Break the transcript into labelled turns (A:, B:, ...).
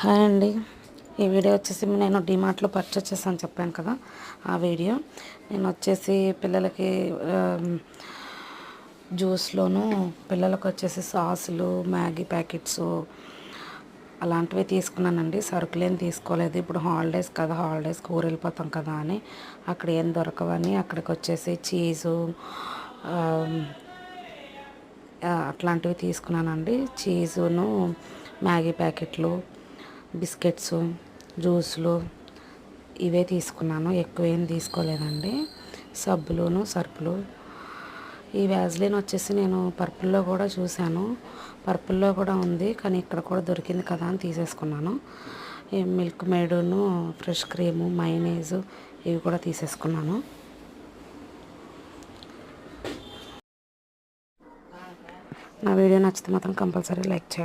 A: Hi అండి. ఈ video వచ్చేసి నేను డిమార్ట్లో పర్చేస్ చేశాను చెప్పాను కదా, ఆ వీడియో. నేను వచ్చేసి పిల్లలకి జ్యూస్లోను, పిల్లలకు వచ్చేసి సాసులు, మ్యాగీ ప్యాకెట్స్ అలాంటివి తీసుకున్నానండి. సరుకులేం తీసుకోలేదు. ఇప్పుడు హాలిడేస్ కదా, హాలిడేస్కి ఊరు వెళ్ళిపోతాం కదా అని అక్కడ ఏం దొరకవని అక్కడికి వచ్చేసి చీజు అట్లాంటివి తీసుకున్నానండి. చీజును, మ్యాగీ ప్యాకెట్లు, బిస్కెట్స్, జ్యూస్లు ఇవే తీసుకున్నాను. ఎక్కువ ఏం తీసుకోలేదండి. సబ్బులును, సర్పులు. ఈ వ్యాజ్లిన్ వచ్చేసి నేను పర్పుల్లో కూడా చూశాను. పర్పుల్లో కూడా ఉంది, కానీ ఇక్కడ కూడా దొరికింది కదా అని తీసేసుకున్నాను. ఈ మిల్క్ మేడును, ఫ్రెష్ క్రీము, మైనీసు ఇవి కూడా తీసేసుకున్నాను. నా వీడియో నచ్చితే మాత్రం కంపల్సరీ లైక్ చేయండి.